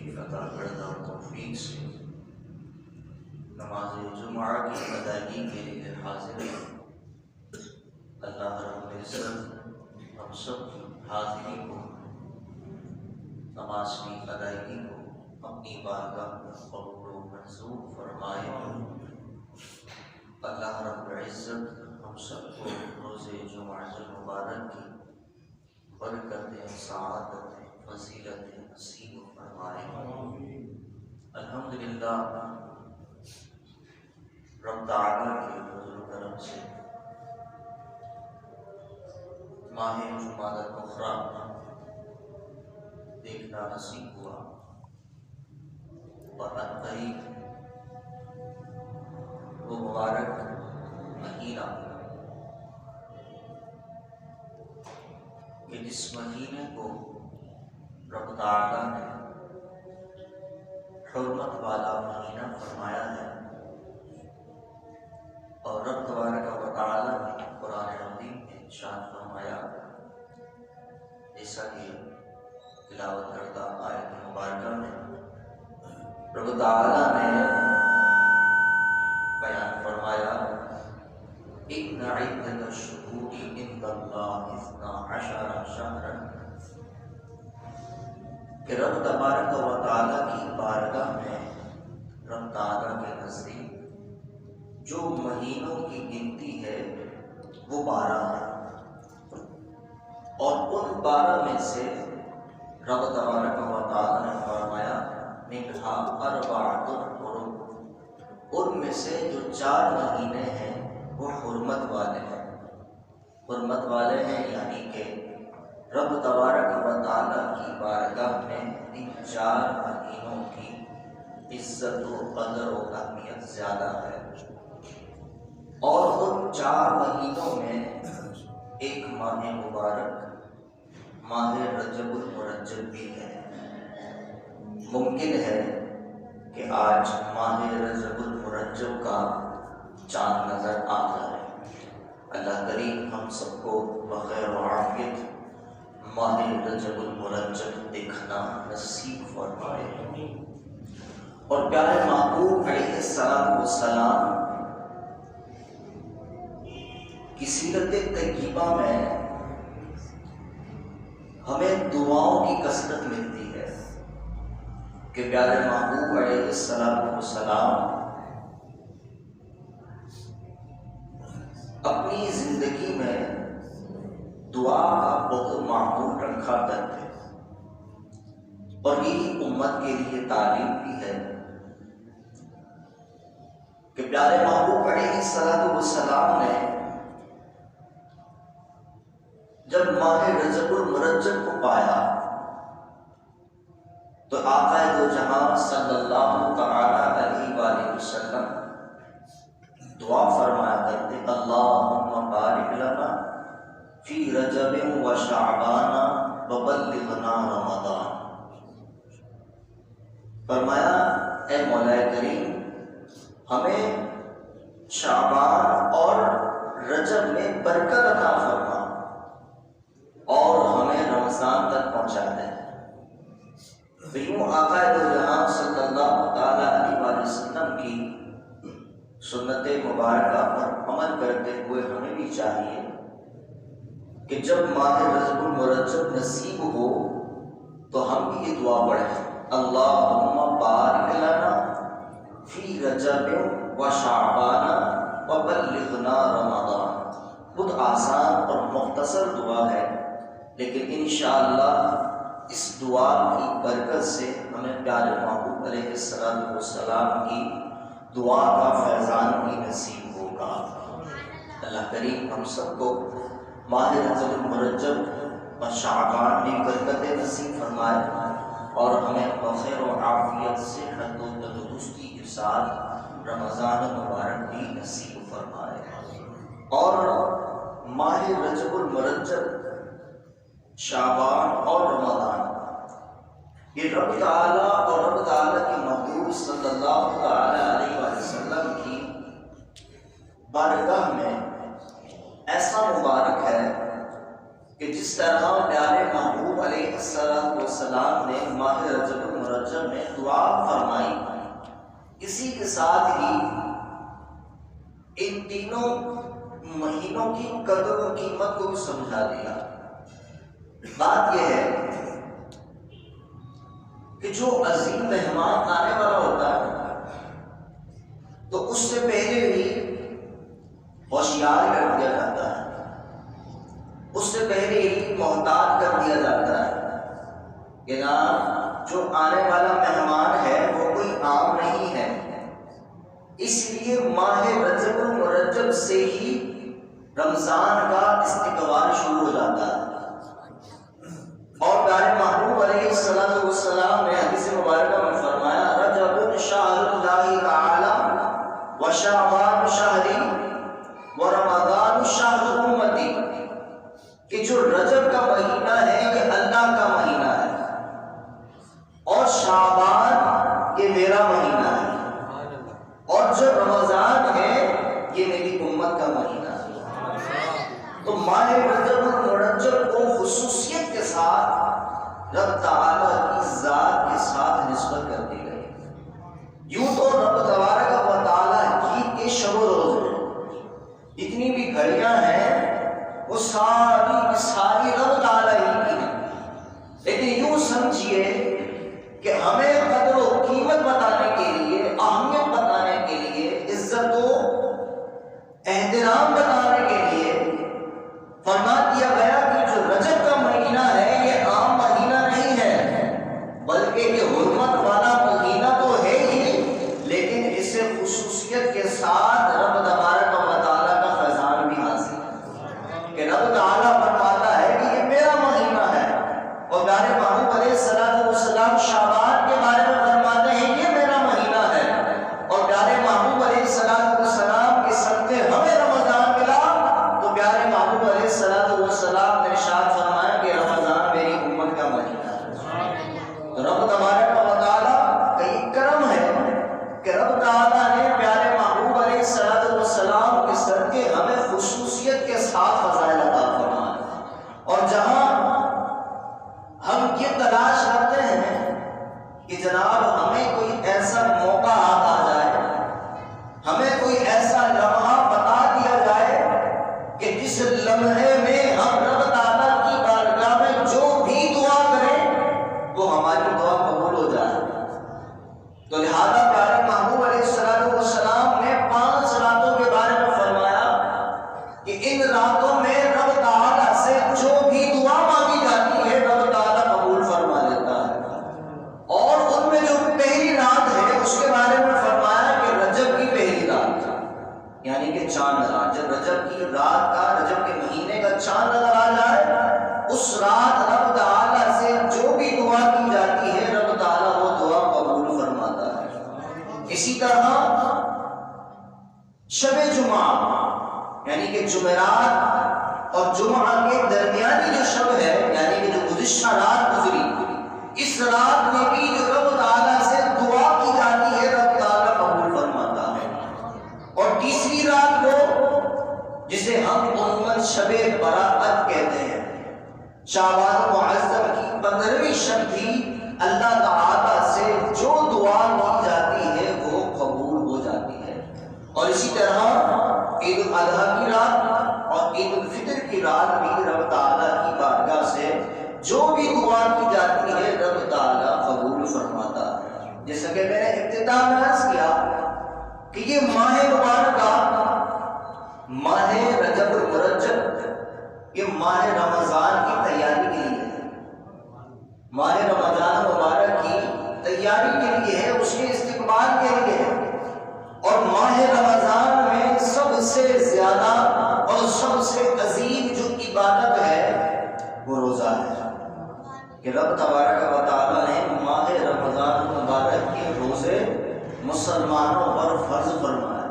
کی عطا کردہ توفیق سے نماز جمعہ کی ادائیگی کے لیے حاضر ہیں۔ اللہ رب العزت ہم سب کی حاضری کو، نماز کی ادائیگی کو اپنی بارگاہ میں قبول و منظور فرمائے۔ اللہ رب العزت ہم سب کو روز جمعہ المبارک کی برکتیں، سعادتیں، فضیلتیں نصیب فرمائے۔ الحمدللہ رب تعالیٰ کے فضل و کرم سے ماہ جمادی الاخری دیکھنا نصیب ہوا اور عنقریب وہ مبارک مہینہ کہ جس مہینے کو رب تعالیٰ نے حرمت والا مہینہ فرمایا ہے، اور رب تبارک و تعالیٰ نے قرآن عظیم میں ارشاد فرمایا جیسا کہ تلاوت کردہ آیت مبارکہ میں رب تعالیٰ نے بیان فرمایا ان عدۃ الشہور عند اللہ 12 شہرا، کہ رب تبارک و تعالیٰ کی بارگاہ میں، رب تعالیٰ کے نزدیک جو مہینوں کی گنتی ہے وہ 12 ہے، اور ان 12 میں سے رب تبارک و تعالیٰ نے فرمایا منہا اربعۃ حرم، ان میں سے جو 4 مہینے ہیں وہ حرمت والے ہیں۔ حرمت والے ہیں یعنی کہ رب تبارک و تعالیٰ کی بارگاہ میں ان 4 مہینوں کی عزت و قدر و اہمیت زیادہ ہے، اور ان 4 مہینوں میں ایک ماہ مبارک ماہ رجب المرجب بھی ہے۔ ممکن ہے کہ آج ماہ رجب المرجب کا چاند نظر آ جائے۔ اللہ کریم ہم سب کو بخیر و عافیت ماہ رجب المرجب دیکھنا نصیب فرمائے، اور پیارے محبوب علیہ السلام کی سیرت طیبہ میں ہمیں دعاؤں کی کثرت ملتی ہے کہ پیارے محبوب علیہ السلام اپنی زندگی میں دعا کا بہت معمول رکھا کرتے، اور یہی امت کے لیے تعلیم بھی ہے کہ پیارے محبوب علیہ السلام نے جب ماہ رجب المرجب کو پایا تو آقا دو جہاں صلی اللہ تعالی علیہ وآلہ وسلم دعا فرمایا کرتے اللہم بارک لنا فی رجب و شعبان وبلغنا رمضان۔ فرمایا اے مولا کریم ہمیں شعبان اور رجب میں برکت عطا فرما اور ہمیں رمضان تک پہنچا دے۔ یوں آقا دو جہاں صلی اللہ تعالی علیہ وآلہ وسلم کی سنت مبارکہ پر عمل کرتے ہوئے ہمیں بھی چاہیے کہ جب ماہ رجب المرجب نصیب ہو تو ہم بھی یہ دعا پڑھیں اللہم بارک لنا فی رجب و شعبان وبلغنا رمضان۔ بہت آسان اور مختصر دعا ہے، لیکن انشاءاللہ اس دعا کی برکت سے ہمیں پیارے محبوب علیہ السلام کی دعا کا فیضان بھی نصیب ہوگا۔ اللہ کریم ہم سب کو ماہ رجب المرجب و شعبان میں برکتیں نصیب فرمائے، اور ہمیں بخیر و عافیت صحت و تندرستی کے ساتھ رمضان مبارک بھی نصیب فرمائے۔ اور ماہ رجب المرجب، شعبان اور رمضان یہ رب تعالیٰ اور رب تعالیٰ کے محبوب صلی اللہ تعالی علیہ وسلم کی بارگاہ میں ایسا مبارک ہے کہ جس طرح پیارے محبوب علیہ السلام نے ماہ رجب المرجب رجب میں دعا فرمائی، اسی کے ساتھ ہی ان تینوں مہینوں کی قدر و قیمت کو بھی سمجھا دیا۔ بات یہ ہے کہ جو عظیم مہمان آنے والا ہوتا ہے تو اس سے پہلے ہی ہوشیار کر دیا جاتا ہے، اس سے پہلے ہی محتاط کر دیا جاتا ہے کہ نا جو آنے والا مہمان ہے وہ کوئی عام نہیں ہے۔ اس لیے ماہ رجب المرجب سے ہی رمضان کا استقبال شروع ہو جاتا ہے۔ اور پیارے محبوب علیہ الصلوۃ والسلام نے حدیث مبارکہ میں فرمایا، رجب شہر اللہ تعالی و شعبان شہری و رمضان شہر امتی، کہ جو رجب کا مہینہ ہے یہ اللہ کا مہینہ ہے اور شعبان یہ میرا مہینہ ہے، اور جو رمضان ہے یہ میری امت کا مہینہ ہے۔ تو ماہ رجب المرجب کو خصوصیت کے ساتھ رب تعالیٰ کی ذات کے ساتھ نسبت کر دی گئی۔ یوں تو رب تبارک و تعالیٰ کی شب و روز میں جتنی بھی گھڑیاں ہیں وہ ساری رب تعالیٰ ہی کی ہیں، لیکن یوں سمجھیے کہ ہمیں قدر و قیمت بتانے کے لیے، اہمیت بتانے کے لیے، عزت و احترام بتانے کے لیے فرما دیا گیا کہ جو رجب کا مہینہ ہے یہ عام مہینہ نہیں ہے، بلکہ یہ حرمت والا مہینہ تو ہے ہی، لیکن اسے خصوصیت کے ساتھ رب تبارک و تعالیٰ کا فیضان بھی حاصل ہے کہ رب تعالیٰ فرماتا ہے کہ یہ میرا مہینہ ہے۔ اور پیارے محبوب علیہ الصلوۃ والسلام شعبان کے بارے میں فرماتے ہیں یہ میرا مہینہ ہے، اور پیارے محبوب علیہ الصلوۃ والسلام کے صدقے ہمیں رمضان ملا، تو پیارے محبوب علیہ الصلوۃ والسلام نے ارشاد فرمایا کہ رمضان میری امت کا مہینہ ہے۔ تو رب تبارک و تعالیٰ کا یہ کرم ہے کہ رب تعالیٰ نے پیارے محبوب علیہ الصلوۃ والسلام کے صدقے ہمیں خصوصیت کے ساتھ فضائل عطا فرمائے۔ اور جہاں ہم یہ تلاش کرتے ہیں کہ جناب ہمیں کوئی ایسا موقع آ جائے، ہمیں کوئی ایسا لمحہ بتا دیا جائے کہ جس لمحے میں ہم رب تعالیٰ کی بارگاہ میں جو بھی دعا کریں وہ ہماری دعا قبول ہو جائے، تو لہذا پیارے محبوب علیہ الصلوۃ والسلام نے 5 راتوں کے بارے میں فرمایا کہ ان راتوں میں رب تعالیٰ سے جو بھی دعا مانگی جاتی ہے رب تعالیٰ قبول فرما لیتا ہے۔ اور ان میں جو پہلی رات ہے اس کے بارے میں فرمایا کہ رجب کی پہلی رات، یعنی کہ چاند رات، جب رجب کی رات کا، رجب کے مہینے کا چاند نظر آ جائے اس رات رب تعالیٰ سے جو بھی دعا کی جاتی ہے رب تعالیٰ وہ دعا قبول فرماتا ہے۔ اسی طرح شب جمعہ، یعنی کہ جمعرات اور جمعہ کے درمیانی جو شب ہے، یعنی کہ جو گزشتہ رات گزری، اس رات میں بھی جو رب تعالیٰ سے دعا کی جاتی ہے رب تعالیٰ قبول فرماتا ہے۔ اور تیسری رات کو جسے ہم عموماً شب برات کہتے ہیں، شعبان معظم کی 15ویں شب بھی اللہ تعالیٰ سے جو دعا کی جاتی ہے وہ قبول ہو جاتی ہے۔ اور اسی طرح عید الاضحیٰ کی رات اور عید الفطر کی رات بھی رب تعالیٰ کی بارگاہ سے جو بھی دعا کی جاتی ہے رب تعالیٰ قبول فرماتا ہے۔ جیسا کہ میں نے ابتدا میں عرض کیا کہ یہ ماہ مبارکہ، ماہ رجب المرجب، یہ ماہ رمضان کی تیاری کے لیے ہے، ماہ رمضان مبارک کی تیاری کے لیے ہے، اس کے استقبال کے لیے ہے۔ اور ماہ رمضان میں سب سے زیادہ اور سب سے عظیم جو عبادت ہے وہ روزہ ہے کہ رب تبارک و تعالیٰ نے ماہ رمضان مبارک کے روزے مسلمانوں پر فرض فرمائے۔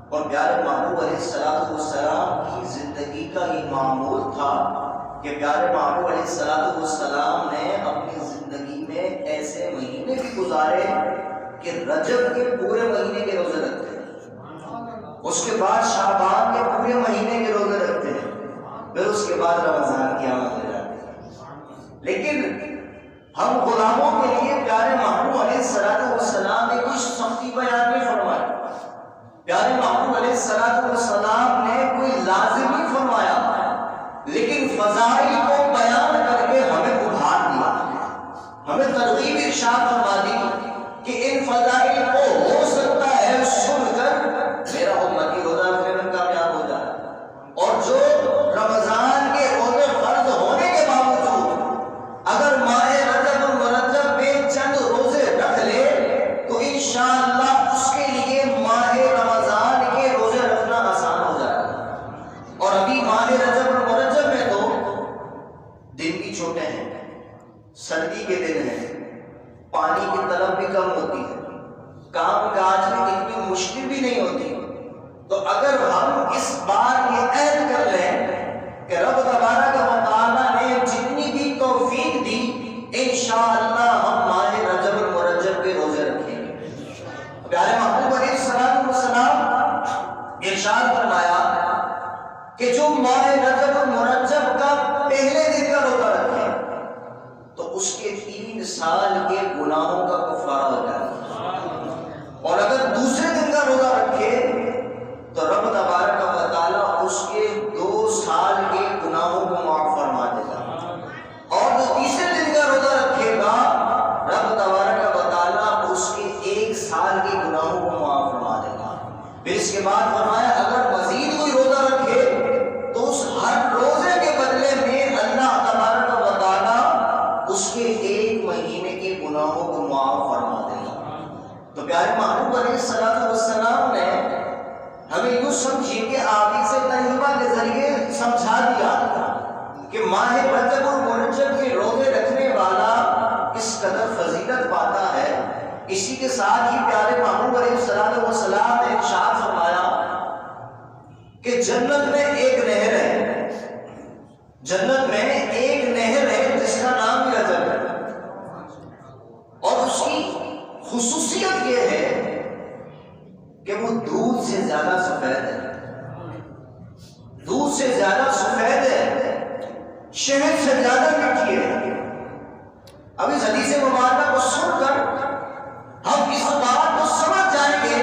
اور پیارے محبوب علیہ الصلوۃ والسلام کی زندگی کا یہ معمول تھا کہ پیارے محبوب علیہ الصلوۃ والسلام نے اپنی زندگی میں ایسے مہینے بھی گزارے کہ رجب کے پورے مہینے کے روزے رکھتے ہیں، اس کے بعد شعبان کے پورے مہینے کے روزے رکھتے ہیں، پھر اس کے بعد رمضان کی آمد ہو جاتی ہے۔ لیکن ہم غلاموں کے لیے پیارے محبوب کہ ان فضائل کو ہو سکتا ہے سن کر میرا امتی روزہ رکھنے میں کامیاب ہو جائے، اور جو رمضان کے روزے فرض ہونے کے باوجود اگر ماہ رجب المرجب میں چند روزے رکھ لے تو انشاءاللہ اس کے لیے ماہ رمضان کے روزے رکھنا آسان ہو جائے گا۔ اور ابھی ماہ رجب المرجب میں تو دن بھی چھوٹے ہیں، سردی کے دن ہیں، پانی کی طلب بھی کم ہوتی ہے، کام کاج میں اتنی مشکل بھی نہیں ہوتی، تو اگر ہم اس بار یہ عہد کر لیں کہ رب تبارک و تعالیٰ نے جتنی بھی توفیق دی انشاءاللہ ہم ماہ رجب المرجب کے روزے رکھیں گے۔ پیارے محبوب علیہ السلام ارشاد فرمایا کہ جو ماہ رجب المرجب کا پہلے دن کا روزہ رکھے تو اس کے 3 سال کے گناہوں کا کفارہ ہو جائے گا، اور اگر دوسرے دن کا روزہ رکھے تو رب تبارک و تعالیٰ اس کے 2 سال کے گناہوں کو معاف فرما دے گا، اور جو تیسرے دن کا روزہ رکھے گا رب تبارک و تعالیٰ اس کے 1 سال کے گناہوں کو معاف فرما دے گا۔ پھر اس کے بعد فرمایا اگر مزید کوئی روزہ رکھے تو اس ہر روزے کے بدلے میں اللہ تبارک و تعالیٰ اس کے 1 مہینے کے گناہوں کو معاف فرما دے گا۔ تو پیارے محبوب علیہ السلام نے ہمیں یوں سمجھیے کہ احادیث طیبہ کے ذریعے سمجھا دیا کہ ماہ رجب المرجب کے روزے رکھنے والا اس قدر فضیلت پاتا ہے۔ اسی کے ساتھ ہی پیارے محبوب علیہ السلام نے ارشاد فرمایا کہ جنت میں ایک نہر ہے، جنت میں ایک نہر ہے جس کا نام بھی رجب ہے، اور اس کی خصوصیت یہ ہے کہ وہ دودھ سے زیادہ سفید ہے، دودھ سے زیادہ سفید ہے، شہد سے زیادہ میٹھی ہے۔ اب اس حدیث مبارکہ کو سن کر ہم اس بات کو سمجھ جائیں گے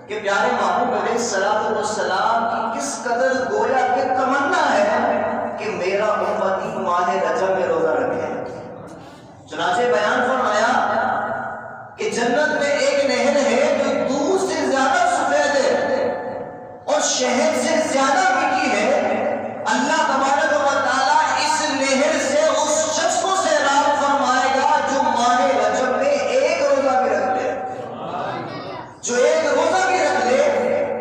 کہ پیارے محبوب علیہ السلام کی کس قدر گویا کہ تمنا ہے کہ میرا امتی ماہ رجب میں روزہ رکھے۔ چنانچہ بیان فرمایا کہ جنت میں ایک نہر ہے جو دودھ سے زیادہ سفید ہے اور شہد سے زیادہ میٹھی ہے۔ اللہ تبارک و تعالیٰ اس نہر سے اس شخص کو سیراب فرمائے گا جو ماہ رجب میں ایک روزہ بھی رکھ لے، جو ایک روزہ بھی رکھ لے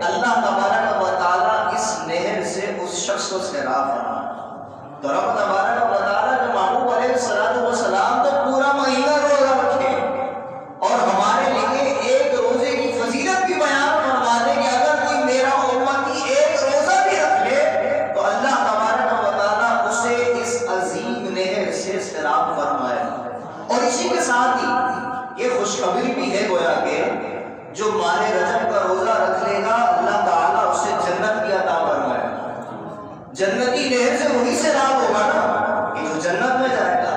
اللہ تبارک و تعالیٰ اس نہر سے اس شخص کو سیراب فرمائے۔ تو رب تبارک و تعالیٰ جو محبوب علیہ السلام تو پورا مہینہ روزہ رکھے اور ہمارے لیے ایک روزے کی فضیلت بھی بیان فرما دے کہ اگر کوئی میرا امتی ایک روزہ بھی رکھ لے تو اللہ تبارک و تعالیٰ اسے اس عظیم نہر سے سیراب فرمائے۔ اور اسی کے ساتھ ہی یہ خوشخبری بھی ہے گویا کہ جو ماہ رجب کا روزہ رکھ لے گا اللہ تعالیٰ اسے جنت کی عطا فرمائے، جنتی نہر سے وہی سیراب ہوگا نا کہ جو جنت میں جائے گا۔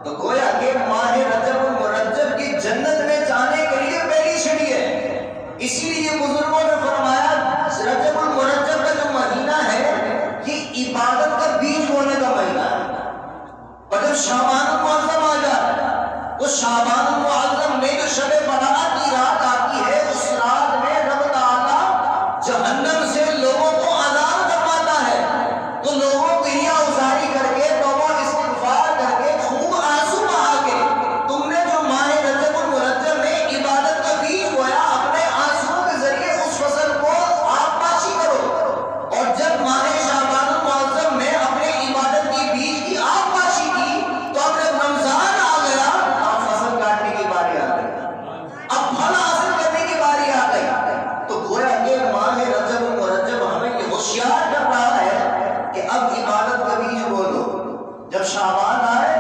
تو گویا کہ ماہ رجب المرجب کی جنت میں جانے کے لیے پہلی سیڑھی ہے۔ اسی لیے بزرگوں نے فرمایا رجب المرجب کا جو مہینہ ہے یہ عبادت کا بیج بونے کا مہینہ ہے، اور جب شعبان المعظم آ جائے تو شعبان المعظم میں جو شب برات کی رات آتی ہے اس رات میں رب تعالیٰ جہنم سے لوگوں کو آزاد کرواتا ہے، تو لوگوں کی ازاری کر کے توبہ استغفار کر کے خوب آنسو بہا کے تم نے جو ماہ رجب المرجب میں عبادت کا بیج بویا اپنے آنسوؤں کے ذریعے اس فصل کو آپ پاشی کرو، اور جب ماہ شعبان المعظم میں اپنے عبادت کی بیج کی آپ پاشی کی تو اب جب رمضان آ گیا اب فصل کاٹنے کی باری آ گئی، اب پھل حاصل کرنے کی باری آ گئی۔ تو گویا کہ ماہ رجب المرجب ہمیں یہ ہوشیار کر رہا ہے کہ اب عبادت کا بیج بولو، جب شعبان آئے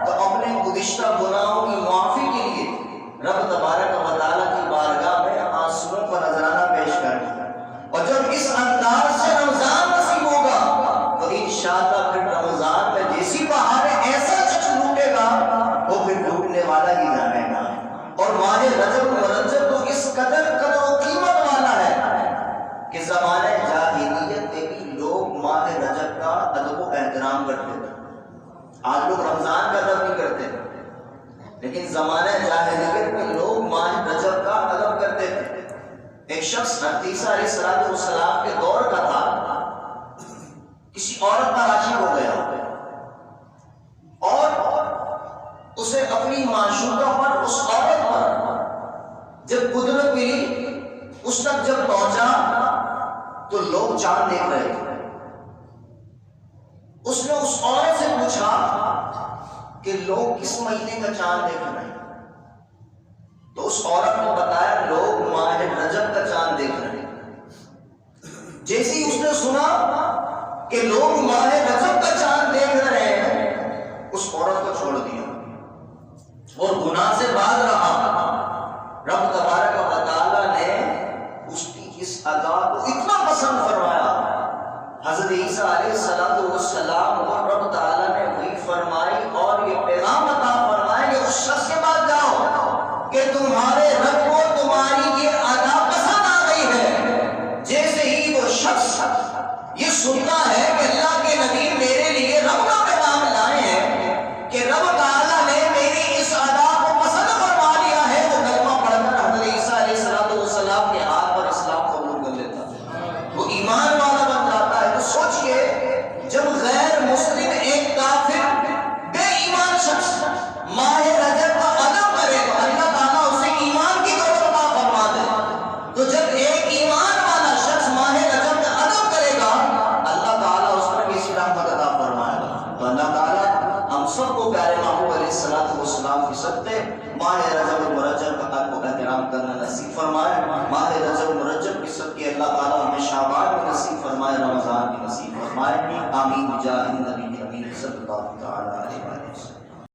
تو اپنے گزشتہ گناہوں کی معافی کے لیے رب تبارک و تعالیٰ کی بارگاہ میں آنسوؤں کا نذرانہ پیش کرنا، اور جب اس انداز سے رمضان نصیب ہوگا تو انشاءاللہ پھر رمضان میں جیسی بہاریں ایسا شخص لوٹے گا وہ پھر لوٹنے والا ہی جانے گا۔ اور ماہ رجب المرجب تو اس قدر و قیمت والا ہے کہ زمانہ جاہلیت میں بھی لوگ ماہ رجب کا ادب و احترام کرتے تھے۔ آج لوگ رمضان کا ادب نہیں کرتے، لیکن زمانہ جاہلیت میں لوگ ایک شخص حضرت عیسیٰ علیہ السلام کے دور کا تھا، کسی عورت پر عاشق ہو گیا اور اسے اپنی معشوقہ پر، اس عورت پر جب قدرت ملی، اس تک جب پہنچا تو لوگ چاند دیکھ رہے تھے۔ اس نے اس عورت سے پوچھا کہ لوگ کس مہینے کا چاند دیکھ رہے ہیں؟ تو اس عورت نے بتایا لوگ ماہ رجب کا چاند دیکھ رہے ہیں۔ جیسے ہی اس نے سنا کہ لوگ ماہ رجب کا چاند دیکھ رہے ہیں، اس عورت کو چھوڑ دیا اور گناہ سے باز رہا۔ رب تبارک و تعالی نے اس کی اس ادا کو اتنا پسند فرمایا، حضرت عیسیٰ علیہ السلام کو رب تعالی نے وہی فرمائی اور یہ پیغام عطا فرمایا کہ اس شخص کے پاس جاؤ کہ تمہارے رب کو تمہاری یہ ادا پسند آ گئی ہے۔ جیسے ہی وہ شخص یہ سنتا ہے کہ اللہ کے نبی میرے لیے رب کا پیغام لائے ہیں کہ رب تعالی نے میری اس ادا کو پسند فرما لیا ہے، وہ کلمہ پڑھ کر حضرت عیسیٰ علیہ السلام کے ہاتھ پر اسلام قبول کر لیتا ہے، وہ ایمان والا بن جاتا ہے۔ تو سوچئے جب غیر مسلم ایک کافر بے ایمان شخص ماہ رجب کا ادب کرے تو اللہ تعالیٰ اسے ایمان کی دولت عطا فرما دے، تو جب ایک ایمان والا شخص ماہ رجب کا ادب کرے گا اللہ تعالیٰ اس پر بھی رحمت عطا فرمائے گا۔ تو اللہ تعالیٰ ہم سب کو پیارے محبوب علیہ السلام کی صدقے ماہ رجب المرجب کا احترام کرنا نصیب فرمائے۔ ماہ رجب المرجب کی صدقے اللہ تعالیٰ ہمیں شعبان بھی نصیب فرمائے، رمضان بھی نصیب فرمائے۔ آمین بجاہ النبی امین صلی اللہ تعالیٰ علیہ وسلم۔